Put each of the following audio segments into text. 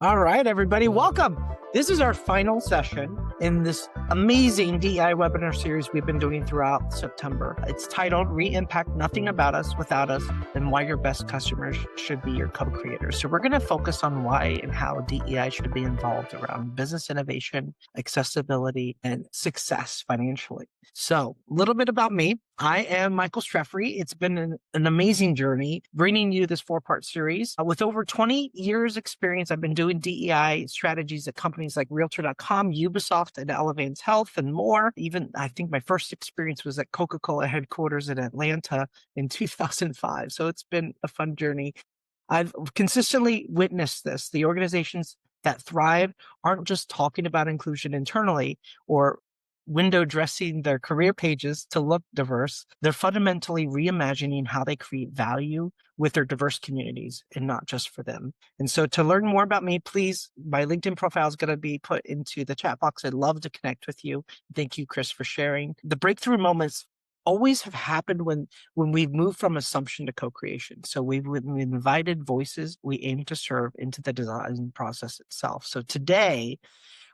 All right, everybody, welcome. This is our final session in this amazing DEI webinar series we've been doing throughout September. It's titled Re-Impact Nothing About Us Without Us and Why Your Best Customers Should Be Your Co-Creators. So we're going to focus on why and how DEI should be involved around business innovation, accessibility, and success financially. So a little bit about me. I am Michael Streffrey. It's been an amazing journey bringing you this four-part series. With over 20 years experience, I've been doing DEI strategies at companies like Realtor.com, Ubisoft, and Elevance Health, and more. Even I think my first experience was at Coca-Cola headquarters in Atlanta in 2005. So it's been a fun journey. I've consistently witnessed this. The organizations that thrive aren't just talking about inclusion internally or window dressing their career pages to look diverse. They're fundamentally reimagining how they create value with their diverse communities and not just for them. And so to learn more about me, please, my LinkedIn profile is going to be put into the chat box. I'd love to connect with you. Thank you, Chris, for sharing. The breakthrough moments always have happened when we've moved from assumption to co-creation. So we've invited voices we aim to serve into the design process itself. So today,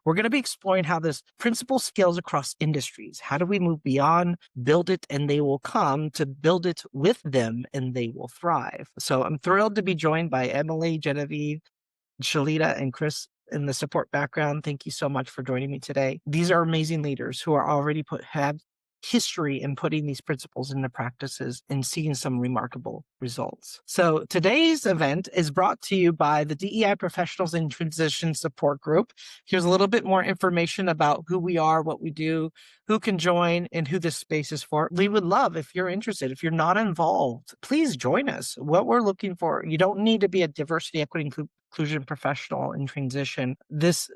we're going to be exploring how this principle scales across industries. How do we move beyond build it and they will come to build it with them and they will thrive? So I'm thrilled to be joined by Emily, Genevieve, Shalita, and Chris in the support background. Thank you so much for joining me today. These are amazing leaders who are already have history in putting these principles into practices and seeing some remarkable results. So today's event is brought to you by the DEI Professionals in Transition Support Group. Here's a little bit more information about who we are, what we do, who can join, and who this space is for. We would love, if you're interested, if you're not involved, please join us. What we're looking for, you don't need to be a diversity, equity, inclusion professional in transition.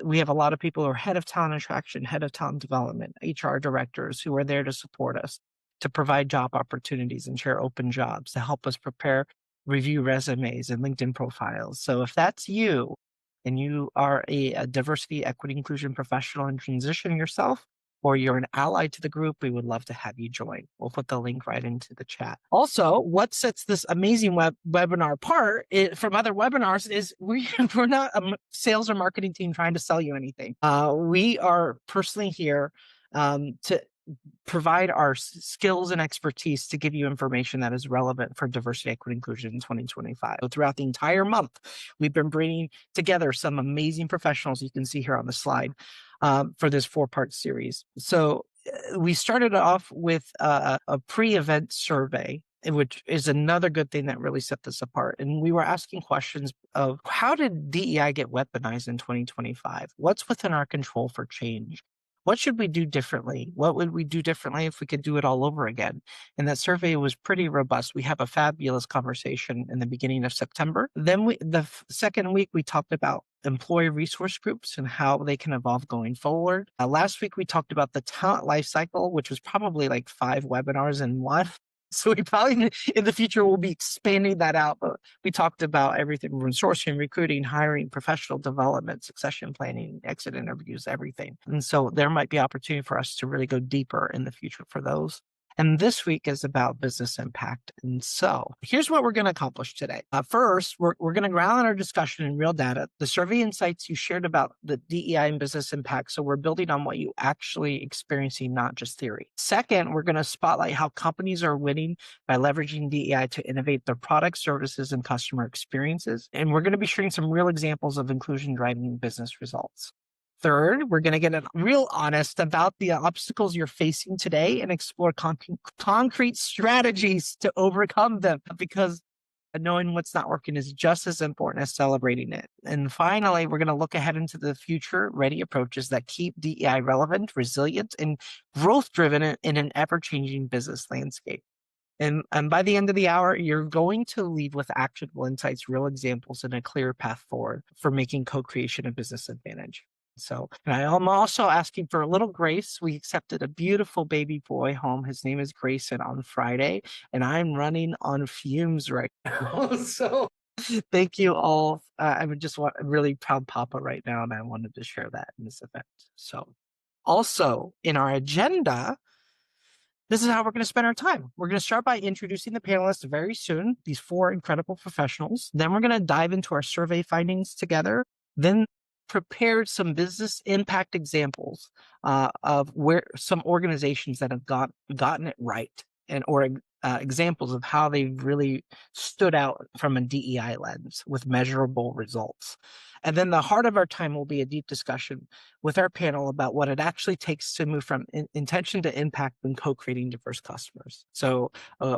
We have a lot of people who are head of talent attraction, head of talent development, HR directors who are there to support us, to provide job opportunities and share open jobs, to help us prepare, review resumes and LinkedIn profiles. So if that's you and you are a diversity, equity, inclusion professional in transition yourself, or you're an ally to the group, we would love to have you join. We'll put the link right into the chat. Also, what sets this amazing webinar apart from other webinars is we're not a sales or marketing team trying to sell you anything. We are personally here to provide our skills and expertise to give you information that is relevant for diversity, equity, inclusion in 2025. So throughout the entire month, we've been bringing together some amazing professionals you can see here on the slide for this four-part series. So we started off with a pre-event survey, which is another good thing that really set this apart. And we were asking questions of how did DEI get weaponized in 2025? What's within our control for change? What should we do differently? What would we do differently if we could do it all over again? And that survey was pretty robust. We have a fabulous conversation in the beginning of September. Then the second week, we talked about employee resource groups and how they can evolve going forward. Last week, we talked about the talent lifecycle, which was probably like 5 webinars in one. So we probably in the future will be expanding that out. But we talked about everything from sourcing, recruiting, hiring, professional development, succession planning, exit interviews, everything. And so there might be opportunity for us to really go deeper in the future for those. And this week is about business impact. And so here's what we're going to accomplish today. First, we're going to ground our discussion in real data, the survey insights you shared about the DEI and business impact. So we're building on what you actually experiencing, not just theory. Second, we're going to spotlight how companies are winning by leveraging DEI to innovate their products, services, and customer experiences. And we're going to be sharing some real examples of inclusion driving business results. Third, we're going to get real honest about the obstacles you're facing today and explore concrete strategies to overcome them, because knowing what's not working is just as important as celebrating it. And finally, we're going to look ahead into the future-ready approaches that keep DEI relevant, resilient, and growth-driven in an ever-changing business landscape. And by the end of the hour, you're going to leave with actionable insights, real examples, and a clear path forward for making co-creation a business advantage. So, and I'm also asking for a little grace. We accepted a beautiful baby boy home. His name is Grayson on Friday, and I'm running on fumes right now. So thank you all. I'm just a really proud papa right now, and I wanted to share that in this event. So also in our agenda, this is how we're going to spend our time. We're going to start by introducing the panelists very soon, these 4 incredible professionals. Then we're going to dive into our survey findings together. then prepared some business impact examples of where some organizations that have gotten it right, and or examples of how they've really stood out from a DEI lens with measurable results. And then the heart of our time will be a deep discussion with our panel about what it actually takes to move from intention to impact when co-creating diverse customers. So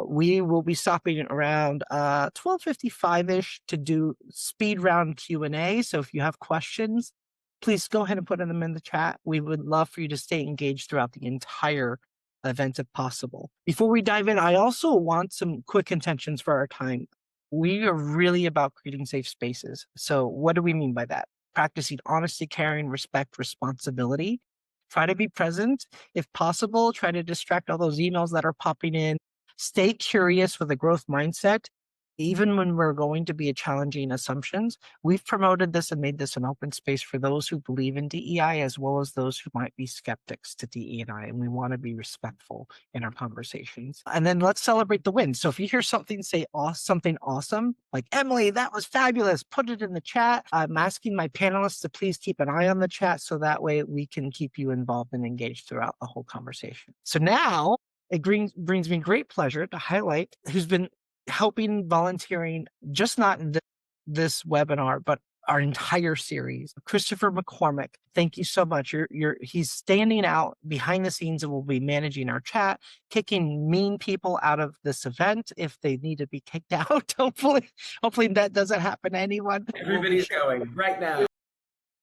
we will be stopping around 12:55-ish to do speed round Q&A. So if you have questions, please go ahead and put them in the chat. We would love for you to stay engaged throughout the entire event if possible. Before we dive in, I also want some quick intentions for our time. We are really about creating safe spaces. So what do we mean by that? Practicing honesty, caring, respect, responsibility. Try to be present. If possible, try to distract all those emails that are popping in. Stay curious with a growth mindset. Even when we're going to be challenging assumptions, we've promoted this and made this an open space for those who believe in DEI as well as those who might be skeptics to DEI. And we want to be respectful in our conversations. And then let's celebrate the wins. So if you hear something say something awesome, like Emily, that was fabulous, put it in the chat. I'm asking my panelists to please keep an eye on the chat so that way we can keep you involved and engaged throughout the whole conversation. So now it brings me great pleasure to highlight who's been helping volunteering, just not in this webinar, but our entire series. Christopher McCormick, thank you so much. He's standing out behind the scenes and will be managing our chat, kicking mean people out of this event if they need to be kicked out. Hopefully that doesn't happen to anyone. Everybody's going right now.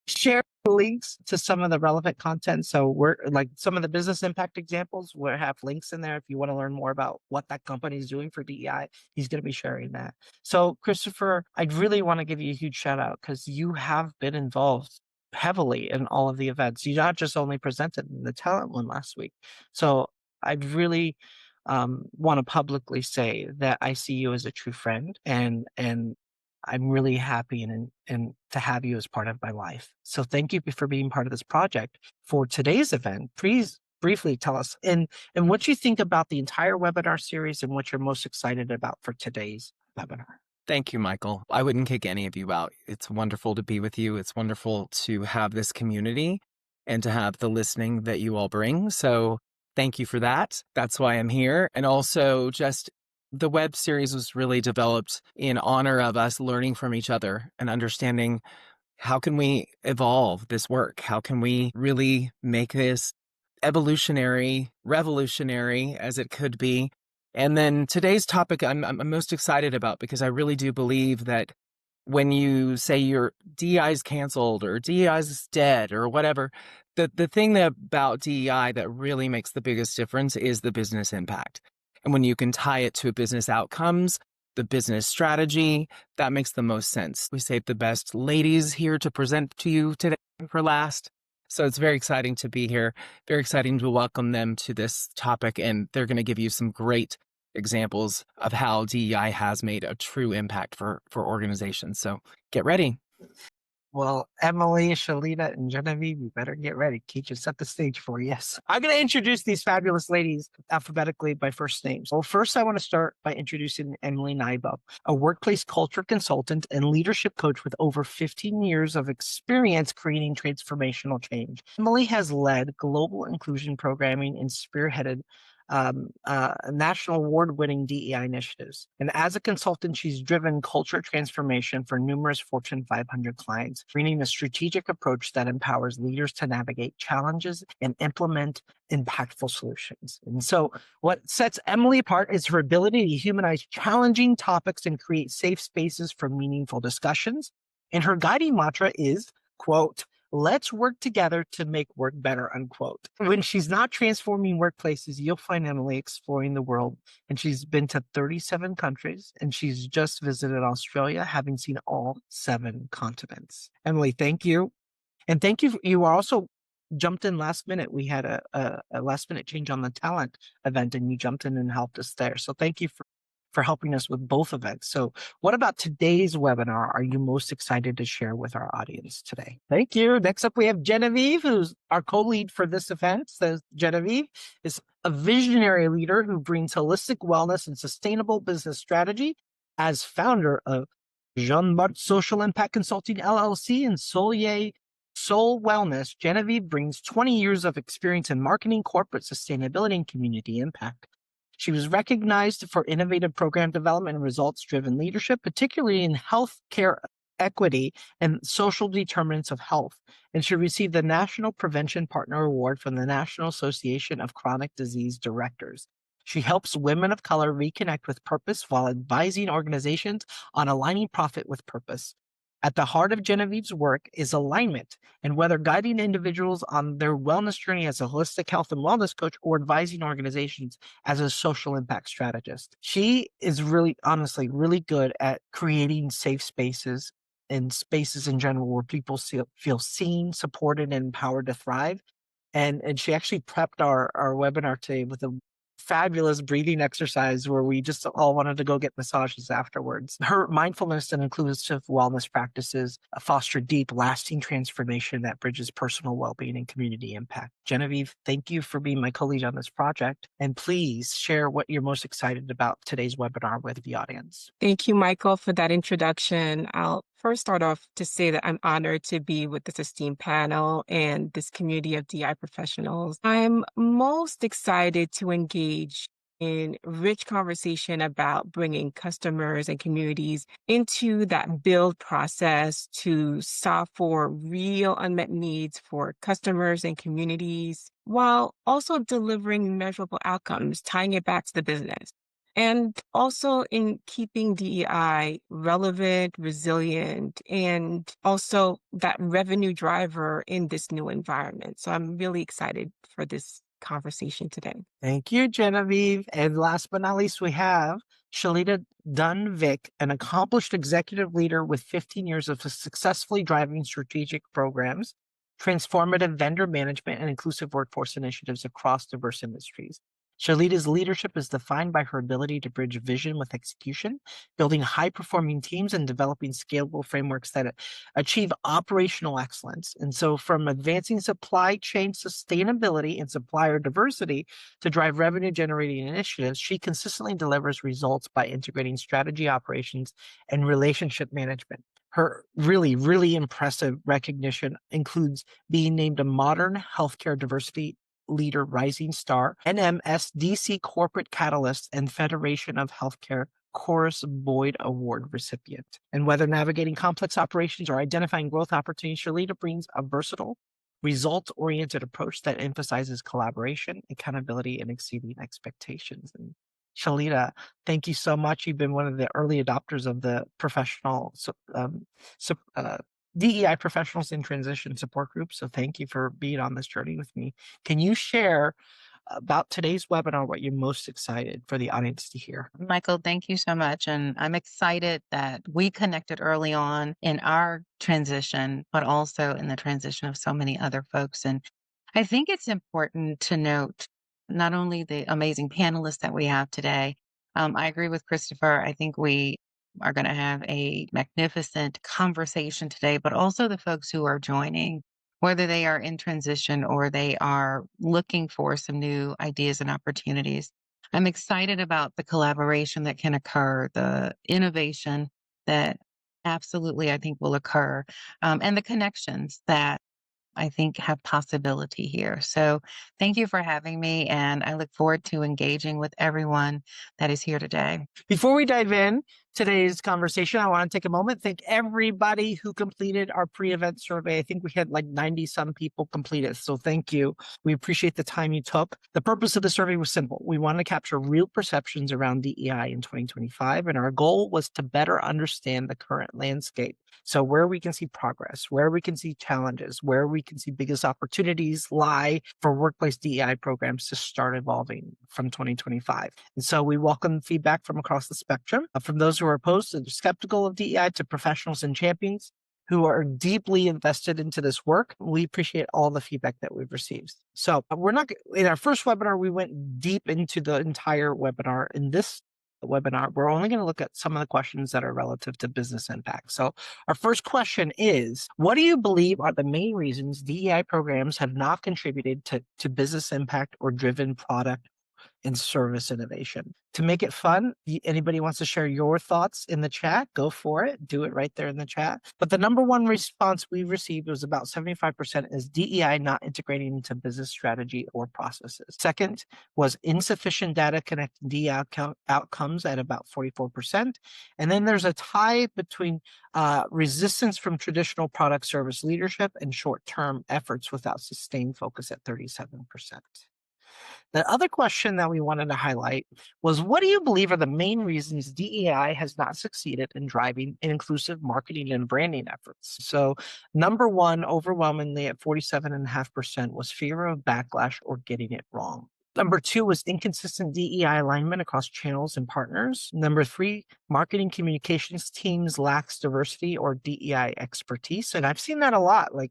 Share links to some of the relevant content. So we're like some of the business impact examples, we'll have links in there if you want to learn more about what that company is doing for DEI. He's going to be sharing that. So Christopher, I'd really want to give you a huge shout out because you have been involved heavily in all of the events. You not just only presented in the talent one last week. So I'd really want to publicly say that I see you as a true friend, and I'm really happy and to have you as part of my life. So thank you for being part of this project. For today's event, please briefly tell us and what you think about the entire webinar series and what you're most excited about for today's webinar. Thank you, Michael. I wouldn't kick any of you out. It's wonderful to be with you. It's wonderful to have this community and to have the listening that you all bring. So thank you for that. That's why I'm here. And also just the web series was really developed in honor of us learning from each other and understanding how can we evolve this work? How can we really make this evolutionary, revolutionary as it could be? And then today's topic I'm most excited about because I really do believe that when you say your DEI is canceled or DEI is dead or whatever, the thing about DEI that really makes the biggest difference is the business impact. And when you can tie it to business outcomes, the business strategy, that makes the most sense. We saved the best ladies here to present to you today for last. So it's very exciting to be here, very exciting to welcome them to this topic. And they're going to give you some great examples of how DEI has made a true impact for organizations. So get ready. Well, Emily, Shalita, and Genevieve, you better get ready. Keith just set the stage for you. Yes. I'm going to introduce these fabulous ladies alphabetically by first names. Well, first, I want to start by introducing Emily Nybo, a workplace culture consultant and leadership coach with over 15 years of experience creating transformational change. Emily has led global inclusion programming and spearheaded national award-winning DEI initiatives. And as a consultant, she's driven culture transformation for numerous Fortune 500 clients, bringing a strategic approach that empowers leaders to navigate challenges and implement impactful solutions. And so what sets Emily apart is her ability to humanize challenging topics and create safe spaces for meaningful discussions. And her guiding mantra is, quote, "Let's work together to make work better," unquote. When she's not transforming workplaces, you'll find Emily exploring the world. And she's been to 37 countries, and she's just visited Australia, having seen all 7 continents. Emily, thank you. And thank you. You also jumped in last minute. We had a last minute change on the talent event, and you jumped in and helped us there. So thank you for helping us with both events. So what about today's webinar are you most excited to share with our audience today? Thank you. Next up, we have Genevieve, who's our co-lead for this event. So Genevieve is a visionary leader who brings holistic wellness and sustainable business strategy. As founder of Jean Bart Social Impact Consulting LLC, and Soul Wellness, Genevieve brings 20 years of experience in marketing, corporate sustainability, and community impact. She was recognized for innovative program development and results-driven leadership, particularly in healthcare equity and social determinants of health. And she received the National Prevention Partner Award from the National Association of Chronic Disease Directors. She helps women of color reconnect with purpose while advising organizations on aligning profit with purpose. At the heart of Genevieve's work is alignment, and whether guiding individuals on their wellness journey as a holistic health and wellness coach or advising organizations as a social impact strategist. She is really, honestly, really good at creating safe spaces and spaces in general where people feel seen, supported, and empowered to thrive. And she actually prepped our webinar today with a fabulous breathing exercise where we just all wanted to go get massages afterwards. Her mindfulness and inclusive wellness practices foster deep, lasting transformation that bridges personal well-being and community impact. Genevieve, thank you for being my co-lead on this project. And please share what you're most excited about today's webinar with the audience. Thank you, Michael, for that introduction. I'll first start off to say that I'm honored to be with this esteemed panel and this community of DI professionals. I'm most excited to engage in rich conversation about bringing customers and communities into that build process to solve for real unmet needs for customers and communities, while also delivering measurable outcomes, tying it back to the business. And also in keeping DEI relevant, resilient, and also that revenue driver in this new environment. So I'm really excited for this conversation today. Thank you, Genevieve. And last but not least, we have Shalita Dunn-Vick, an accomplished executive leader with 15 years of successfully driving strategic programs, transformative vendor management, and inclusive workforce initiatives across diverse industries. Shalita's leadership is defined by her ability to bridge vision with execution, building high-performing teams and developing scalable frameworks that achieve operational excellence. And so from advancing supply chain sustainability and supplier diversity to drive revenue-generating initiatives, she consistently delivers results by integrating strategy, operations, and relationship management. Her really, really impressive recognition includes being named a Modern Healthcare Diversity Leader Rising Star, NMSDC Corporate Catalyst, and Federation of Healthcare Chorus Boyd Award recipient. And whether navigating complex operations or identifying growth opportunities, Shalita brings a versatile, results-oriented approach that emphasizes collaboration, accountability, and exceeding expectations. And Shalita, thank you so much. You've been one of the early adopters of the professional DEI professionals in transition support group. So thank you for being on this journey with me. Can you share about today's webinar, what you're most excited for the audience to hear? Michael, thank you so much. And I'm excited that we connected early on in our transition, but also in the transition of so many other folks. And I think it's important to note not only the amazing panelists that we have today. I agree with Christopher. I think we are going to have a magnificent conversation today, but also the folks who are joining, whether they are in transition or they are looking for some new ideas and opportunities. I'm excited about the collaboration that can occur, the innovation that absolutely I think will occur, and the connections that I think have possibility here. So thank you for having me, and I look forward to engaging with everyone that is here today. Before we dive in today's conversation, I want to take a moment, thank everybody who completed our pre-event survey. I think we had like 90 some people complete it. So thank you. We appreciate the time you took. The purpose of the survey was simple. We wanted to capture real perceptions around DEI in 2025. And our goal was to better understand the current landscape. So where we can see progress, where we can see challenges, where we can see biggest opportunities lie for workplace DEI programs to start evolving from 2025. And so we welcome feedback from across the spectrum, from those who are opposed and skeptical of DEI to professionals and champions who are deeply invested into this work. We appreciate all the feedback that we've received. So in our first webinar, we went deep into the entire webinar. In this webinar, we're only going to look at some of the questions that are relative to business impact. So our first question is, what do you believe are the main reasons DEI programs have not contributed to business impact or driven product and service innovation. To make it fun, anybody wants to share your thoughts in the chat, go for it. Do it right there in the chat. But the number one response we received was about 75% is DEI not integrating into business strategy or processes. Second was insufficient data connecting DEI outcomes at about 44%. And then there's a tie between resistance from traditional product service leadership and short-term efforts without sustained focus at 37%. The other question that we wanted to highlight was, what do you believe are the main reasons DEI has not succeeded in driving inclusive marketing and branding efforts? So number one, overwhelmingly at 47.5%, was fear of backlash or getting it wrong. Number two was inconsistent DEI alignment across channels and partners. Number three, marketing communications teams lacks diversity or DEI expertise. And I've seen that a lot. Like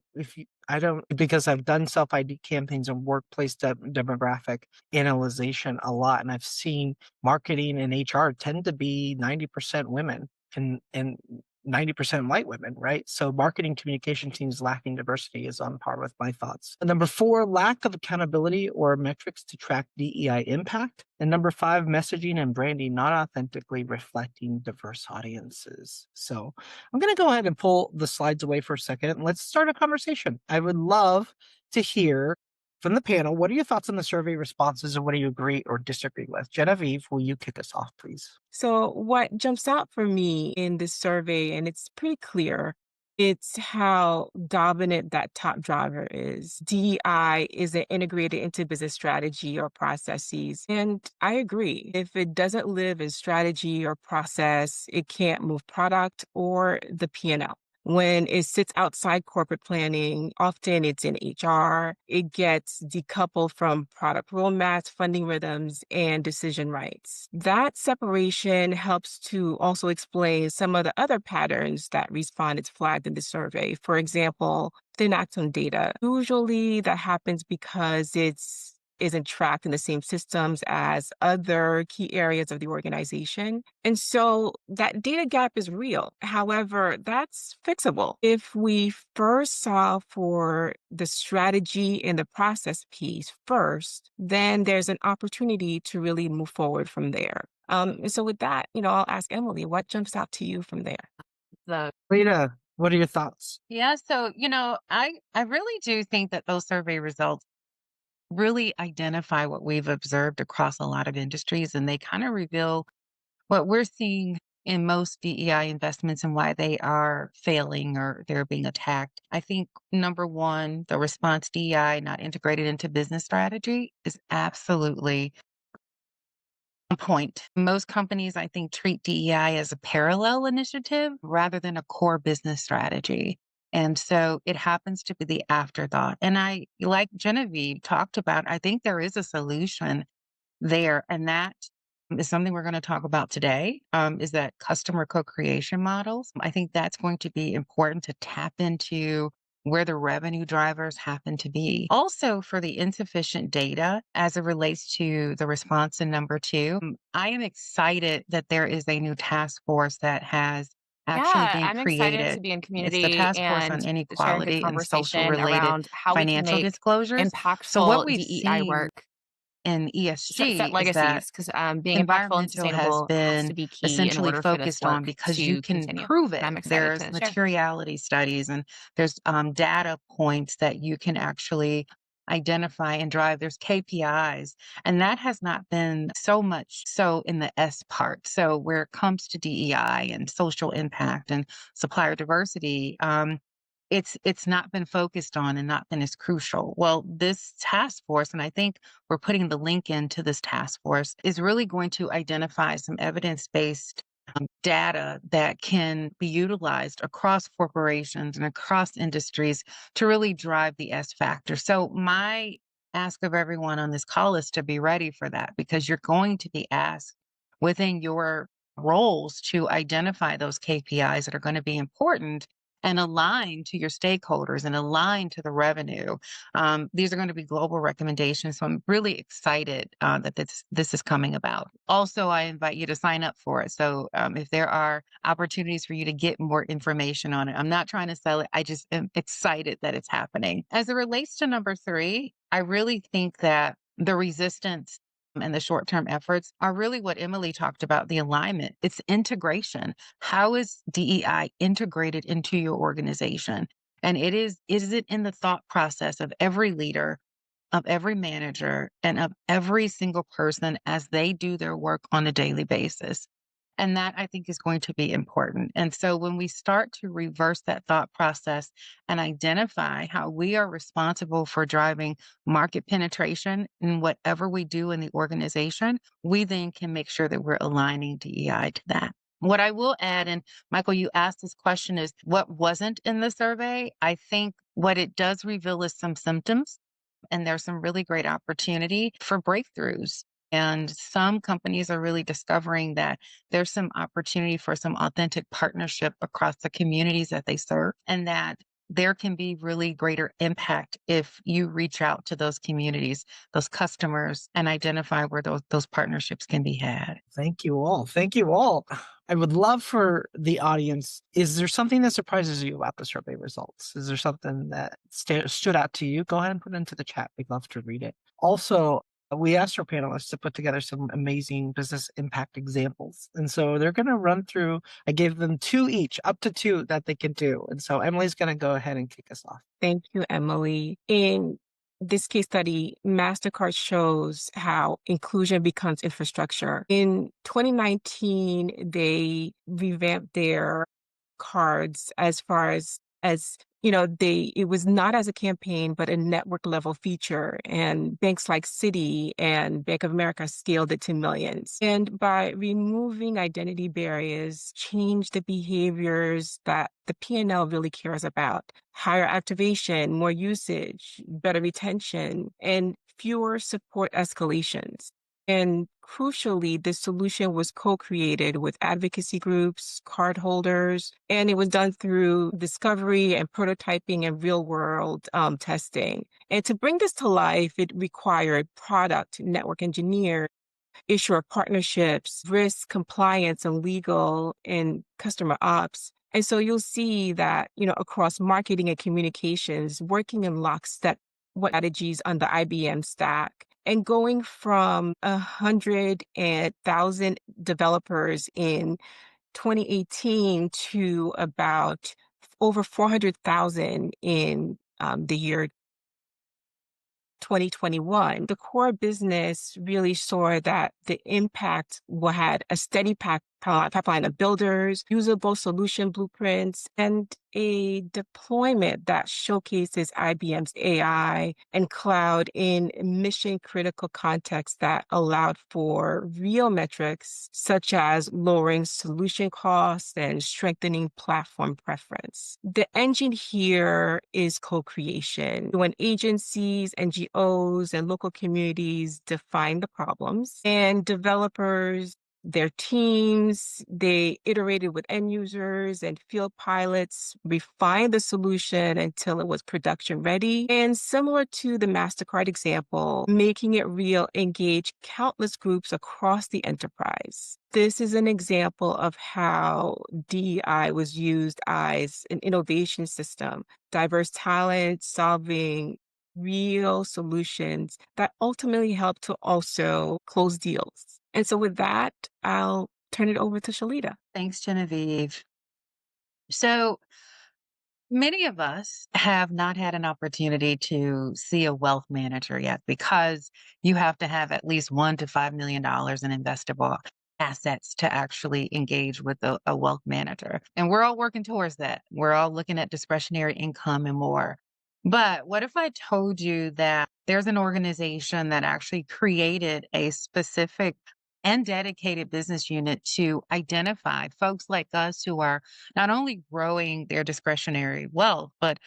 I don't, because I've done self-ID campaigns and workplace demographic analyzation a lot. And I've seen marketing and HR tend to be 90% women and 90% white women, right? So marketing communication teams lacking diversity is on par with my thoughts. And number four, lack of accountability or metrics to track DEI impact. And number five, messaging and branding not authentically reflecting diverse audiences. So I'm going to go ahead and pull the slides away for a second and let's start a conversation. I would love to hear from the panel, what are your thoughts on the survey responses and what do you agree or disagree with? Genevieve, will you kick us off, please? So what jumps out for me in this survey, and it's pretty clear, it's how dominant that top driver is. DEI isn't integrated into business strategy or processes. And I agree. If it doesn't live in strategy or process, it can't move product or the P&L. When it sits outside corporate planning, often it's in HR, it gets decoupled from product roadmaps, funding rhythms, and decision rights. That separation helps to also explain some of the other patterns that respondents flagged in the survey. For example, thin act on data. Usually that happens because it's isn't tracked in the same systems as other key areas of the organization. And so that data gap is real. However, that's fixable. If we first solve for the strategy and the process piece first, then there's an opportunity to really move forward from there. So with that, I'll ask Emily, what jumps out to you from there? Rita, what are your thoughts? Yeah, so I really do think that those survey results really identify what we've observed across a lot of industries, and they kind of reveal what we're seeing in most DEI investments and why they are failing or they're being attacked. I think number one, the response DEI not integrated into business strategy is absolutely on point. Most companies, I think, treat DEI as a parallel initiative rather than a core business strategy. And so it happens to be the afterthought. And I, like Genevieve talked about, I think there is a solution there. And that is something we're going to talk about today, is that customer co-creation models. I think that's going to be important to tap into where the revenue drivers happen to be. Also, for the insufficient data as it relates to the response in number two, I am excited that there is a new task force that has actually Yeah, been I'm excited to created. be in It's the community Task Force on and sharing good Inequality and Social conversation Related around how we can Financial make Disclosures. So what impactful we've DEI seen work in set ESG is that legacies, because being impactful and environmental has sustainable has been to be key in essentially order for this focused on work because you to can continue. prove And it. I'm excited There's to share. materiality studies and there's data points that you can actually identify and drive. There's KPIs, and that has not been so much so in the S part. So where it comes to DEI and social impact and supplier diversity, it's not been focused on and not been as crucial. Well, this task force, and I think we're putting the link into this task force, is really going to identify some evidence-based data that can be utilized across corporations and across industries to really drive the S factor. So my ask of everyone on this call is to be ready for that, because you're going to be asked within your roles to identify those KPIs that are going to be important and align to your stakeholders and align to the revenue. These are going to be global recommendations. So I'm really excited that this is coming about. Also, I invite you to sign up for it. So if there are opportunities for you to get more information on it, I'm not trying to sell it. I just am excited that it's happening. As it relates to number three, I really think that the resistance and the short-term efforts are really what Emily talked about, the alignment. It's integration. How is DEI integrated into your organization? And is it in the thought process of every leader, of every manager, and of every single person as they do their work on a daily basis? And that I think is going to be important. And so when we start to reverse that thought process and identify how we are responsible for driving market penetration in whatever we do in the organization, we then can make sure that we're aligning DEI to that. What I will add, and Michael, you asked this question, is what wasn't in the survey? I think what it does reveal is some symptoms, and there's some really great opportunity for breakthroughs. And some companies are really discovering that there's some opportunity for some authentic partnership across the communities that they serve, and that there can be really greater impact if you reach out to those communities, those customers, and identify where those partnerships can be had. Thank you all. Thank you all. I would love for the audience. Is there something that surprises you about the survey results? Is there something that stood out to you? Go ahead and put it into the chat. We'd love to read it. Also, we asked our panelists to put together some amazing business impact examples. And so they're going to run through, I gave them 2 each, up to 2 that they can do. And so Emily's going to go ahead and kick us off. Thank you, Emily. In this case study, MasterCard shows how inclusion becomes infrastructure. In 2019, they revamped their cards as far as it was not as a campaign, but a network level feature. And banks like Citi and Bank of America scaled it to millions. And by removing identity barriers, change the behaviors that the P&L really cares about. Higher activation, more usage, better retention, and fewer support escalations. And crucially, the solution was co-created with advocacy groups, cardholders, and it was done through discovery and prototyping and real-world testing. And to bring this to life, it required product, network engineers, issuer partnerships, risk, compliance, and legal and customer ops. And so you'll see that, across marketing and communications, working in lockstep, what strategies on the IBM stack, and going from 100,000 developers in 2018 to about over 400,000 in the year 2021, the core business really saw that the impact had a steady pipeline of builders, usable solution blueprints, and a deployment that showcases IBM's AI and cloud in mission-critical contexts that allowed for real metrics such as lowering solution costs and strengthening platform preference. The engine here is co-creation. When agencies, NGOs, and local communities define the problems, and developers, their teams, they iterated with end users and field pilots, refined the solution until it was production ready. And similar to the MasterCard example, making it real engaged countless groups across the enterprise. This is an example of how DEI was used as an innovation system, diverse talent solving real solutions that ultimately help to also close deals. And so with that, I'll turn it over to Shalita. Thanks, Genevieve. So many of us have not had an opportunity to see a wealth manager yet because you have to have at least $1 to $5 million in investable assets to actually engage with a wealth manager. And we're all working towards that. We're all looking at discretionary income and more. But what if I told you that there's an organization that actually created a specific and dedicated business unit to identify folks like us who are not only growing their discretionary wealth, but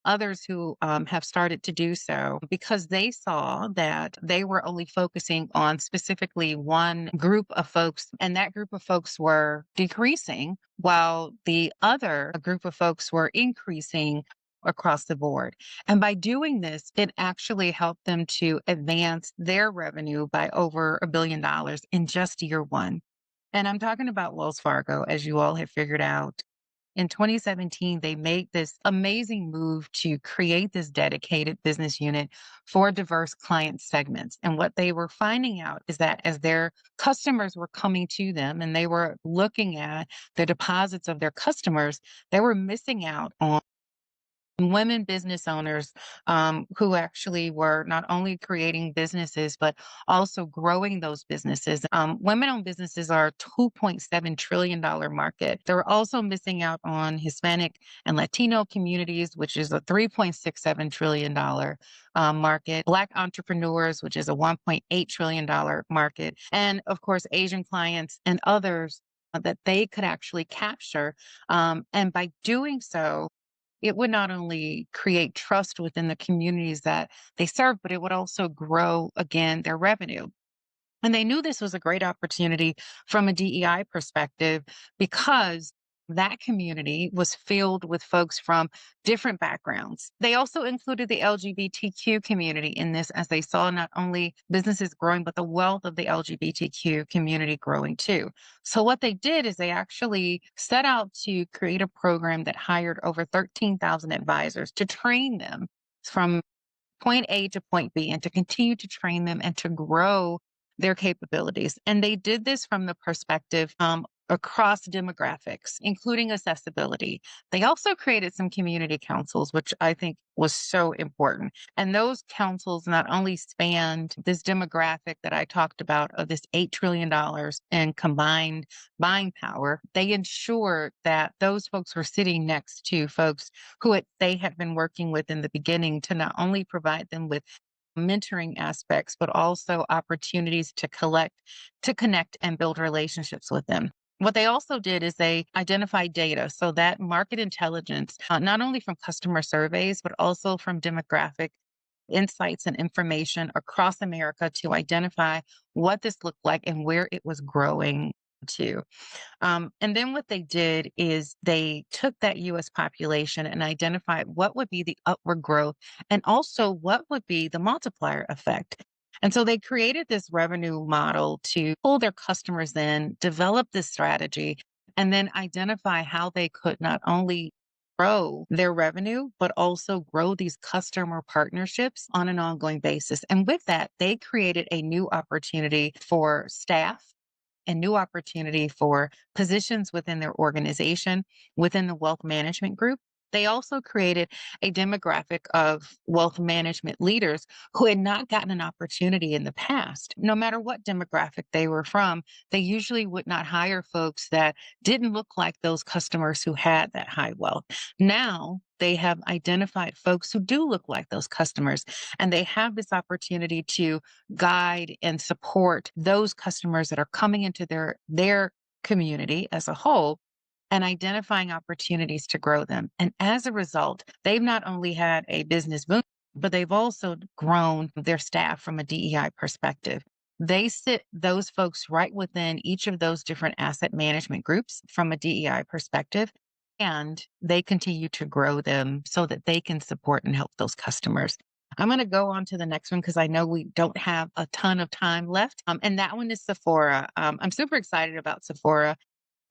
others who have started to do so because they saw that they were only focusing on specifically one group of folks, and that group of folks were decreasing while the other group of folks were increasing across the board. And by doing this, it actually helped them to advance their revenue by over $1 billion in just year one. And I'm talking about Wells Fargo, as you all have figured out. in 2017, they made this amazing move to create this dedicated business unit for diverse client segments. And what they were finding out is that as their customers were coming to them and they were looking at the deposits of their customers, they were missing out on women business owners who actually were not only creating businesses but also growing those businesses. Women-owned businesses are a $2.7 trillion market. They're also missing out on Hispanic and Latino communities, which is a $3.67 trillion market. Black entrepreneurs, which is a $1.8 trillion market, and of course Asian clients and others that they could actually capture. And by doing so, it would not only create trust within the communities that they serve, but it would also grow, again, their revenue. And they knew this was a great opportunity from a DEI perspective because that community was filled with folks from different backgrounds. They also included the LGBTQ community in this as they saw not only businesses growing, but the wealth of the LGBTQ community growing too. So what they did is they actually set out to create a program that hired over 13,000 advisors to train them from point A to point B and to continue to train them and to grow their capabilities. And they did this from the perspective across demographics, including accessibility. They also created some community councils, which I think was so important. And those councils not only spanned this demographic that I talked about of this $8 trillion in combined buying power, they ensured that those folks were sitting next to folks who they had been working with in the beginning to not only provide them with mentoring aspects, but also opportunities to connect and build relationships with them. What they also did is they identified data. So that market intelligence, not only from customer surveys, but also from demographic insights and information across America to identify what this looked like and where it was growing to. And then what they did is they took that US population and identified what would be the upward growth and also what would be the multiplier effect. And so they created this revenue model to pull their customers in, develop this strategy, and then identify how they could not only grow their revenue, but also grow these customer partnerships on an ongoing basis. And with that, they created a new opportunity for staff a new opportunity for positions within their organization, within the wealth management group. They also created a demographic of wealth management leaders who had not gotten an opportunity in the past. No matter what demographic they were from, they usually would not hire folks that didn't look like those customers who had that high wealth. Now, they have identified folks who do look like those customers, and they have this opportunity to guide and support those customers that are coming into their community as a whole and identifying opportunities to grow them. And as a result, they've not only had a business boom, but they've also grown their staff from a DEI perspective. They sit those folks right within each of those different asset management groups from a DEI perspective, and they continue to grow them so that they can support and help those customers. I'm going to go on to the next one because I know we don't have a ton of time left. And that one is Sephora. I'm super excited about Sephora.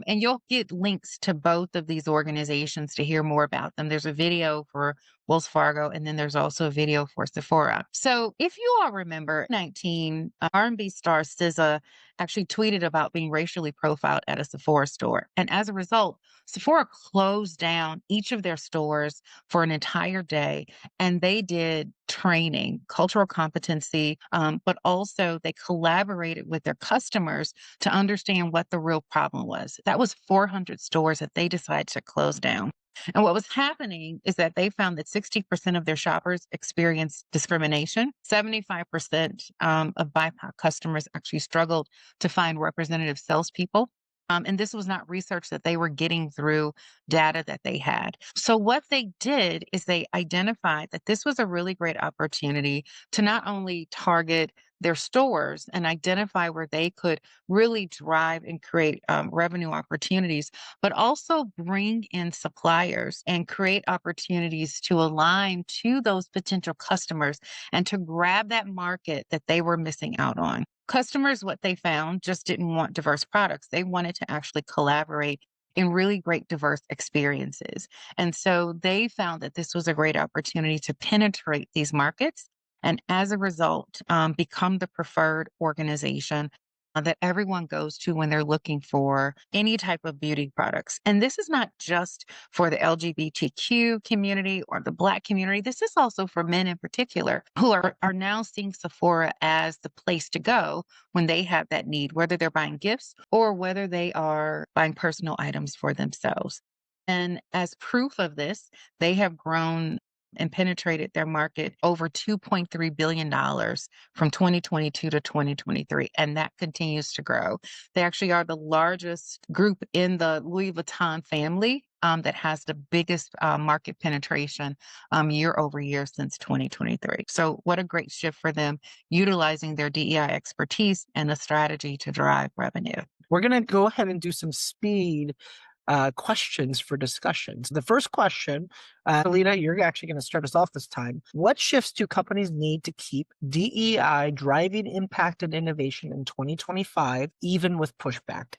And you'll get links to both of these organizations to hear more about them. There's a video for Wells Fargo, and then there's also a video for Sephora. So if you all remember, 19 R&B star SZA actually tweeted about being racially profiled at a Sephora store. And as a result, Sephora closed down each of their stores for an entire day, and they did training, cultural competency, but also they collaborated with their customers to understand what the real problem was. That was 400 stores that they decided to close down. And what was happening is that they found that 60% of their shoppers experienced discrimination. 75% of BIPOC customers actually struggled to find representative salespeople. And this was not research that they were getting through data that they had. So what they did is they identified that this was a really great opportunity to not only target their stores and identify where they could really drive and create revenue opportunities, but also bring in suppliers and create opportunities to align to those potential customers and to grab that market that they were missing out on. Customers, what they found, just didn't want diverse products. They wanted to actually collaborate in really great diverse experiences. And so they found that this was a great opportunity to penetrate these markets and as a result, become the preferred organization that everyone goes to when they're looking for any type of beauty products. And this is not just for the LGBTQ community or the Black community. This is also for men in particular who are now seeing Sephora as the place to go when they have that need, whether they're buying gifts or whether they are buying personal items for themselves. And as proof of this, they have grown and penetrated their market over $2.3 billion from 2022 to 2023. And that continues to grow. They actually are the largest group in the Louis Vuitton family that has the biggest market penetration year over year since 2023. So, what a great shift for them, utilizing their DEI expertise and a strategy to drive revenue. We're going to go ahead and do some speed questions for discussions. The first question, Alita, you're actually going to start us off this time. What shifts do companies need to keep DEI driving impact and innovation in 2025, even with pushback?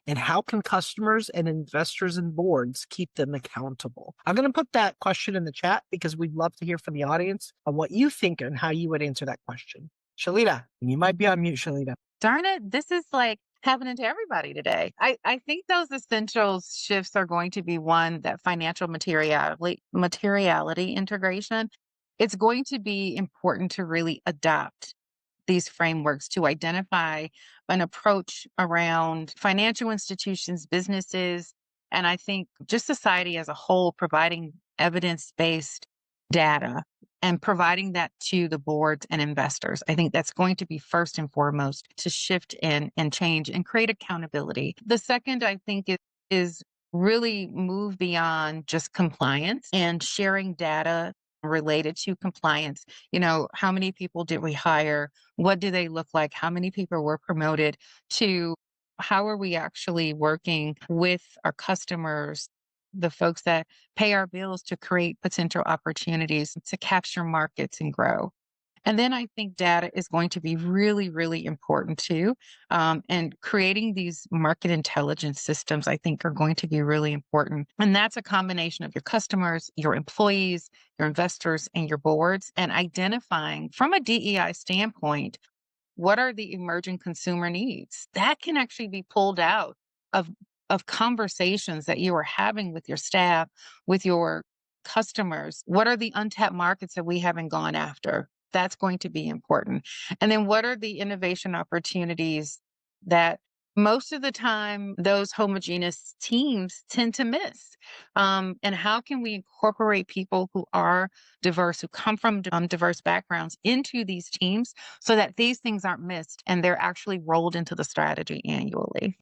And how can customers and investors and boards keep them accountable? I'm going to put that question in the chat because we'd love to hear from the audience on what you think and how you would answer that question. Shalita, you might be on mute, Shalita. Darn it, this is like happening to everybody today. I think those essential shifts are going to be one, that financial materiality integration. It's going to be important to really adopt these frameworks to identify an approach around financial institutions, businesses, and I think just society as a whole, providing evidence-based data and providing that to the boards and investors. I think that's going to be first and foremost to shift in and change and create accountability. The second, I think, is really move beyond just compliance and sharing data related to compliance. You know, how many people did we hire? What do they look like? How many people were promoted? To how are we actually working with our customers, the folks that pay our bills, to create potential opportunities to capture markets and grow? And then I think data is going to be really, really important too. And creating these market intelligence systems, I think, are going to be really important. And that's a combination of your customers, your employees, your investors, and your boards, and identifying from a DEI standpoint, what are the emerging consumer needs that can actually be pulled out of conversations that you are having with your staff, with your customers. What are the untapped markets that we haven't gone after? That's going to be important. And then what are the innovation opportunities that most of the time those homogeneous teams tend to miss? And how can we incorporate people who are diverse, who come from diverse backgrounds into these teams so that these things aren't missed and they're actually rolled into the strategy annually?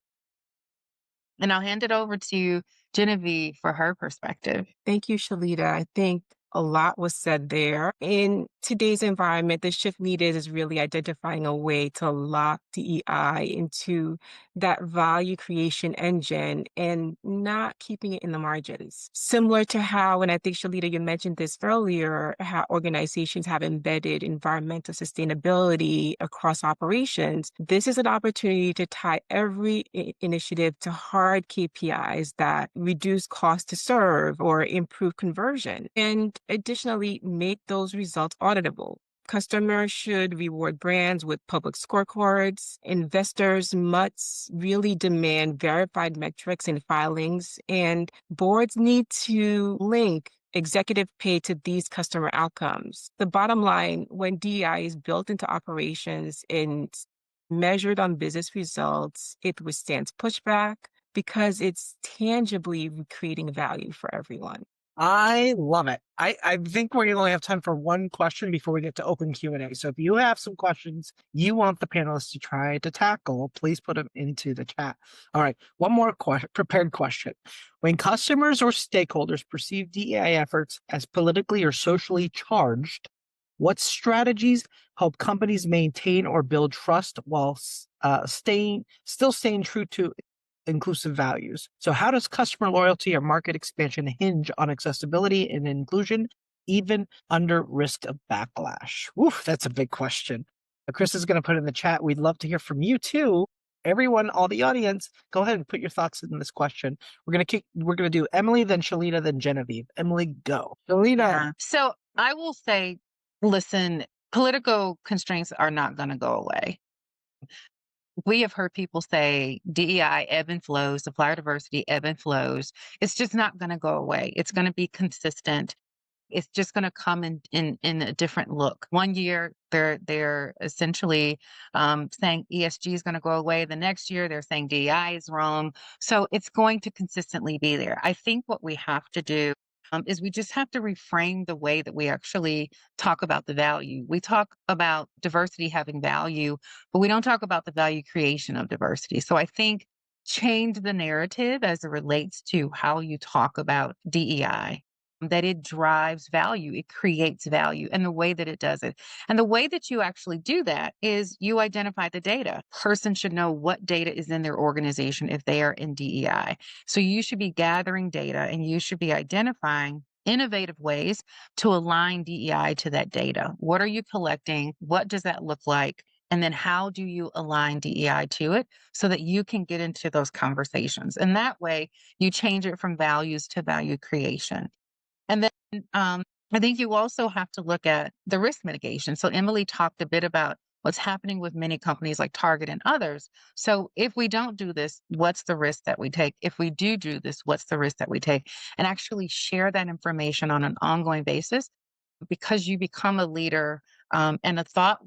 And I'll hand it over to Genevieve for her perspective. Thank you, Shalita. I think a lot was said there. In today's environment, the shift needed is really identifying a way to lock DEI into that value creation engine and not keeping it in the margins. Similar to how, and I think, Shalita, you mentioned this earlier, how organizations have embedded environmental sustainability across operations. This is an opportunity to tie every initiative to hard KPIs that reduce cost to serve or improve conversion. And additionally, make those results auditable. Customers should reward brands with public scorecards. Investors must really demand verified metrics and filings. And boards need to link executive pay to these customer outcomes. The bottom line, when DEI is built into operations and measured on business results, it withstands pushback because it's tangibly creating value for everyone. I love it. I think we only have time for one question before we get to open Q&A. So if you have some questions you want the panelists to try to tackle, please put them into the chat. All right, one more prepared question. When customers or stakeholders perceive DEI efforts as politically or socially charged, what strategies help companies maintain or build trust while still staying true to inclusive values? So how does customer loyalty or market expansion hinge on accessibility and inclusion, even under risk of backlash? Woof, that's a big question. Chris is going to put in the chat. We'd love to hear from you too. everyone, all the audience, go ahead and put your thoughts in this question. We're gonna do Emily, then Shalita, then Genevieve. Emily, go. Shalita. Yeah. So I will say, listen, political constraints are not going to go away. We have heard people say DEI ebb and flows, supplier diversity ebb and flows. It's just not going to go away. It's going to be consistent. It's just going to come in a different look. One year they're essentially saying ESG is going to go away. The next year they're saying DEI is wrong. So it's going to consistently be there. I think what we have to do is we just have to reframe the way that we actually talk about the value. We talk about diversity having value, but we don't talk about the value creation of diversity. So I think change the narrative as it relates to how you talk about DEI, that it drives value, it creates value, and the way that it does it. And the way that you actually do that is you identify the data. Person should know what data is in their organization if they are in DEI. So you should be gathering data and you should be identifying innovative ways to align DEI to that data. What are you collecting? What does that look like? And then how do you align DEI to it so that you can get into those conversations? And that way you change it from values to value creation. And then I think you also have to look at the risk mitigation. So Emily talked a bit about what's happening with many companies like Target and others. So if we don't do this, what's the risk that we take? If we do this, what's the risk that we take? And actually share that information on an ongoing basis, because you become a leader and a thought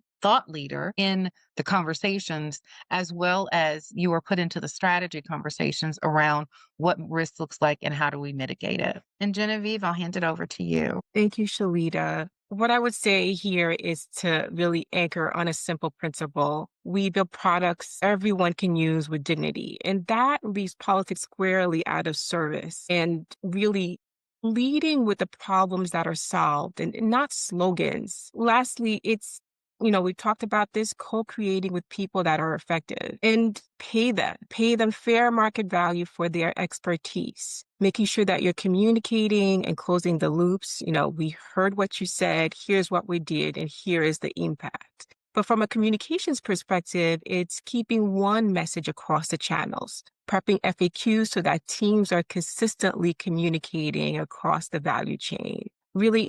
leader in the conversations, as well as you are put into the strategy conversations around what risk looks like and how do we mitigate it. And Genevieve, I'll hand it over to you. Thank you, Shalita. What I would say here is to really anchor on a simple principle. We build products everyone can use with dignity, and that leaves politics squarely out of service and really leading with the problems that are solved and not slogans. Lastly, it's we talked about this co-creating with people that are effective and pay them fair market value for their expertise, making sure that you're communicating and closing the loops. We heard what you said, here's what we did, and here is the impact. But from a communications perspective, it's keeping one message across the channels, prepping FAQs so that teams are consistently communicating across the value chain. Really,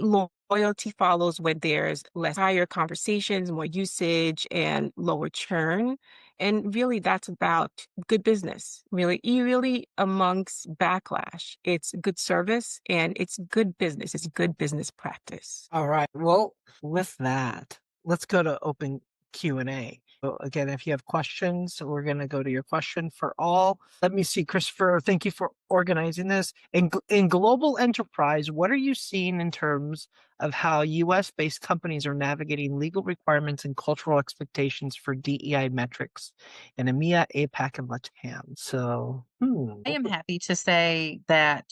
loyalty follows when there's less higher conversations, more usage, and lower churn. And really, that's about good business. Really amongst backlash, it's good service and it's good business. It's good business practice. All right. Well, with that, let's go to open Q&A. So again, if you have questions, we're going to go to your question for all. Let me see, Christopher, thank you for organizing this. In global enterprise, what are you seeing in terms of how US-based companies are navigating legal requirements and cultural expectations for DEI metrics in EMEA, APAC, and LATAM? So, I am happy to say that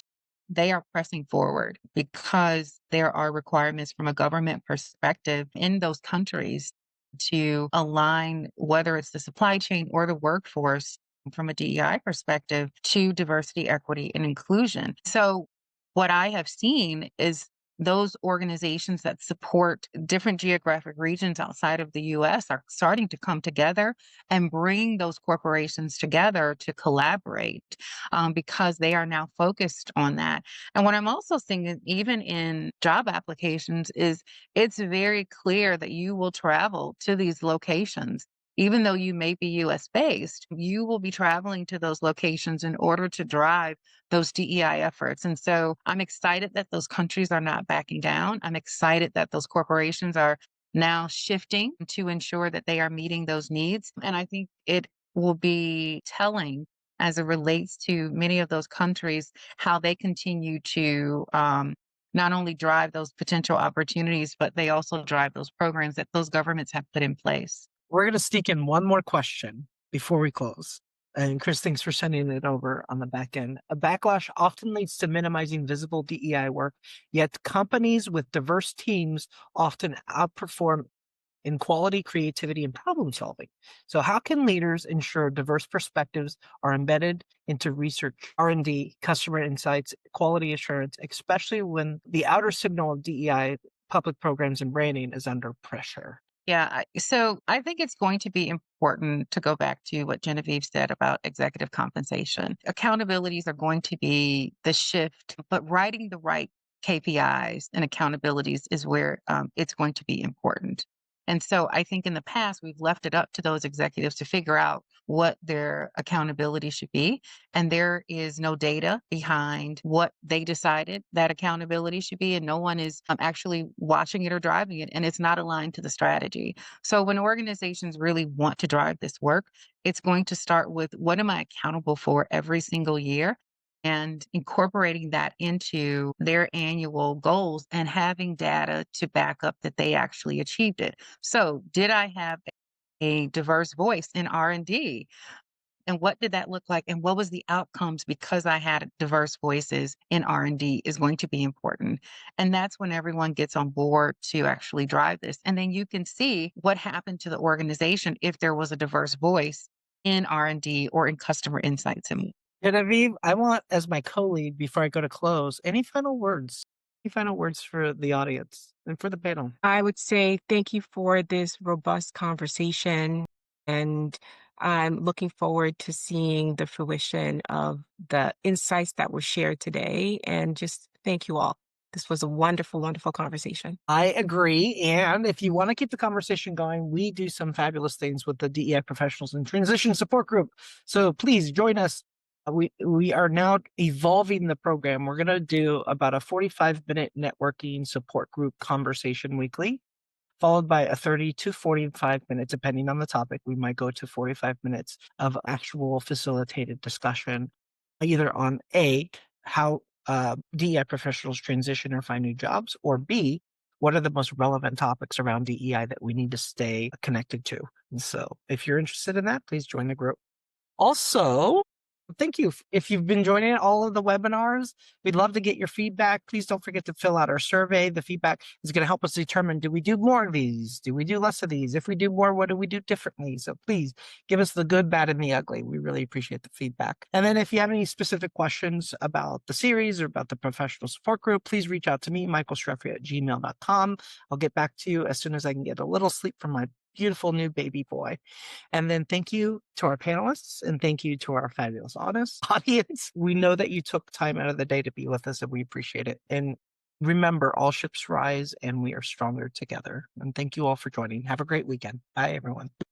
they are pressing forward because there are requirements from a government perspective in those countries to align, whether it's the supply chain or the workforce from a DEI perspective, to diversity, equity, and inclusion. So what I have seen is those organizations that support different geographic regions outside of the US are starting to come together and bring those corporations together to collaborate because they are now focused on that. And what I'm also seeing, even in job applications, is it's very clear that you will travel to these locations. Even though you may be US based, you will be traveling to those locations in order to drive those DEI efforts. And so I'm excited that those countries are not backing down. I'm excited that those corporations are now shifting to ensure that they are meeting those needs. And I think it will be telling as it relates to many of those countries, how they continue to not only drive those potential opportunities, but they also drive those programs that those governments have put in place. We're going to sneak in one more question before we close. And Chris, thanks for sending it over on the back end. A backlash often leads to minimizing visible DEI work, yet companies with diverse teams often outperform in quality, creativity, and problem solving. So how can leaders ensure diverse perspectives are embedded into research, R&D, customer insights, quality assurance, especially when the outer signal of DEI, public programs, and branding is under pressure? Yeah. So I think it's going to be important to go back to what Genevieve said about executive compensation. Accountabilities are going to be the shift, but writing the right KPIs and accountabilities is where it's going to be important. And so I think in the past, we've left it up to those executives to figure out what their accountability should be. And there is no data behind what they decided that accountability should be. And no one is actually watching it or driving it. And it's not aligned to the strategy. So when organizations really want to drive this work, it's going to start with what am I accountable for every single year? And incorporating that into their annual goals and having data to back up that they actually achieved it. So, did I have a diverse voice in R&D? And what did that look like? And what was the outcomes because I had diverse voices in R&D is going to be important. And that's when everyone gets on board to actually drive this. And then you can see what happened to the organization if there was a diverse voice in R&D or in customer insights. And Genevieve, I want, as my co-lead, before I go to close, any final words? Any final words for the audience and for the panel? I would say thank you for this robust conversation. And I'm looking forward to seeing the fruition of the insights that were shared today. And just thank you all. This was a wonderful, wonderful conversation. I agree. And if you want to keep the conversation going, we do some fabulous things with the DEI professionals and transition support group. So please join us. We are now evolving the program. We're going to do about a 45-minute networking support group conversation weekly, followed by a 30 to 45 minutes, depending on the topic. We might go to 45 minutes of actual facilitated discussion, either on A, how DEI professionals transition or find new jobs, or B, what are the most relevant topics around DEI that we need to stay connected to. And so if you're interested in that, please join the group. Also, thank you. If you've been joining all of the webinars, we'd love to get your feedback. Please don't forget to fill out our survey. The feedback is going to help us determine, do we do more of these? Do we do less of these? If we do more, what do we do differently? So please give us the good, bad, and the ugly. We really appreciate the feedback. And then if you have any specific questions about the series or about the professional support group, please reach out to me, michaelstreffy@gmail.com. I'll get back to you as soon as I can get a little sleep from my beautiful new baby boy. And then thank you to our panelists and thank you to our fabulous audience. We know that you took time out of the day to be with us and we appreciate it. And remember, all ships rise and we are stronger together. And thank you all for joining. Have a great weekend. Bye, everyone.